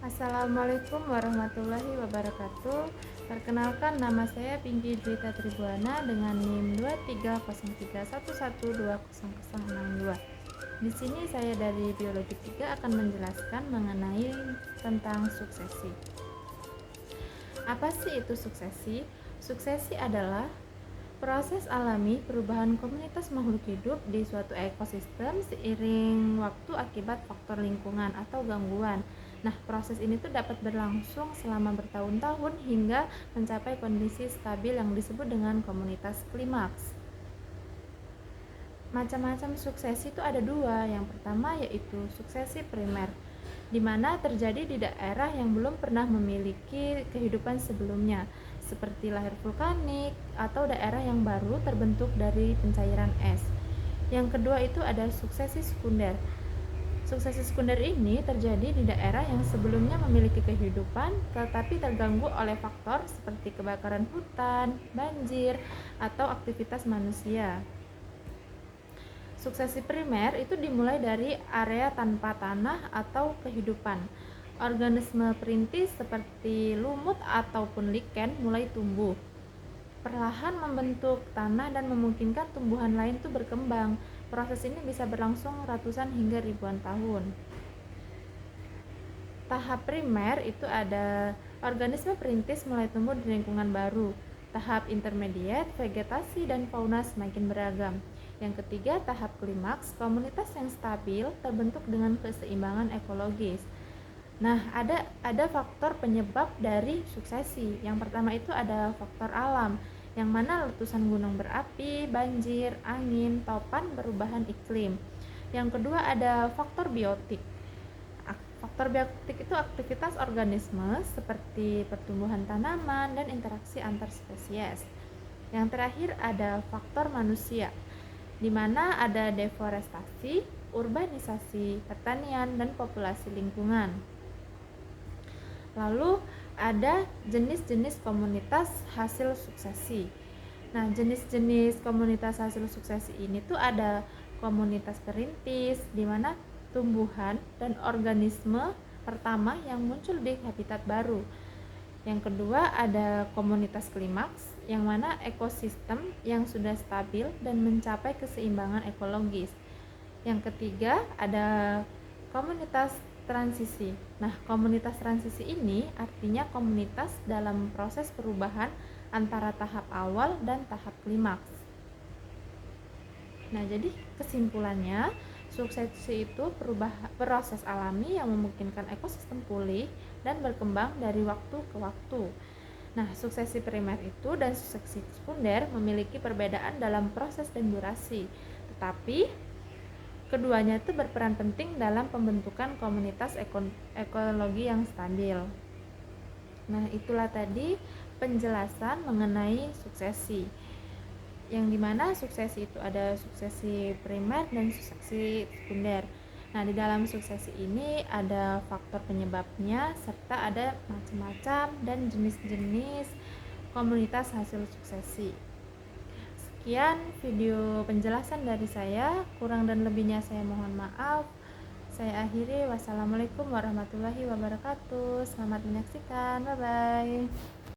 Assalamualaikum warahmatullahi wabarakatuh. Perkenalkan, nama saya Pinky Dwita Tribuana dengan NIM 230311200062. Di sini saya dari Biologi 3 akan menjelaskan mengenai tentang suksesi. Apa sih itu suksesi? Suksesi adalah proses alami perubahan komunitas makhluk hidup di suatu ekosistem seiring waktu akibat faktor lingkungan atau gangguan. Nah, proses ini tuh dapat berlangsung selama bertahun-tahun hingga mencapai kondisi stabil yang disebut dengan komunitas klimaks. Macam-macam suksesi itu ada dua. Yang pertama yaitu suksesi primer, di mana terjadi di daerah yang belum pernah memiliki kehidupan sebelumnya, seperti lahar vulkanik atau daerah yang baru terbentuk dari pencairan es. Yang kedua itu ada suksesi sekunder. Suksesi sekunder ini terjadi di daerah yang sebelumnya memiliki kehidupan tetapi terganggu oleh faktor seperti kebakaran hutan, banjir, atau aktivitas manusia. Suksesi primer itu dimulai dari area tanpa tanah atau kehidupan. Organisme perintis seperti lumut ataupun lichen mulai tumbuh, perlahan membentuk tanah dan memungkinkan tumbuhan lain itu berkembang. Proses ini bisa berlangsung ratusan hingga ribuan tahun. Tahap primer itu ada organisme perintis mulai tumbuh di lingkungan baru. Tahap intermediate, vegetasi dan fauna semakin beragam. Yang ketiga, tahap klimaks, komunitas yang stabil terbentuk dengan keseimbangan ekologis. Nah, ada faktor penyebab dari suksesi. Yang pertama itu ada faktor alam, yang mana letusan gunung berapi, banjir, angin, topan, perubahan iklim. Yang kedua ada faktor biotik. Faktor biotik itu aktivitas organisme seperti pertumbuhan tanaman dan interaksi antar spesies. Yang terakhir ada faktor manusia, di mana ada deforestasi, urbanisasi, pertanian, dan populasi lingkungan. Lalu ada jenis-jenis komunitas hasil suksesi. Nah, jenis-jenis komunitas hasil suksesi ini tuh ada komunitas perintis, di mana tumbuhan dan organisme pertama yang muncul di habitat baru. Yang kedua ada komunitas klimaks, yang mana ekosistem yang sudah stabil dan mencapai keseimbangan ekologis. Yang ketiga ada komunitas transisi. Nah, komunitas transisi ini artinya komunitas dalam proses perubahan antara tahap awal dan tahap klimaks. Nah, jadi kesimpulannya, suksesi itu proses alami yang memungkinkan ekosistem pulih dan berkembang dari waktu ke waktu. Nah, suksesi primer itu dan suksesi sekunder memiliki perbedaan dalam proses dan durasi, tetapi keduanya itu berperan penting dalam pembentukan komunitas ekologi yang stabil. Nah, itulah tadi penjelasan mengenai suksesi, yang dimana suksesi itu ada suksesi primer dan suksesi sekunder. Nah, di dalam suksesi ini ada faktor penyebabnya serta ada macam-macam dan jenis-jenis komunitas hasil suksesi. Sekian video penjelasan dari saya, kurang dan lebihnya saya mohon maaf. Saya akhiri, wassalamualaikum warahmatullahi wabarakatuh. Selamat menyaksikan, bye bye.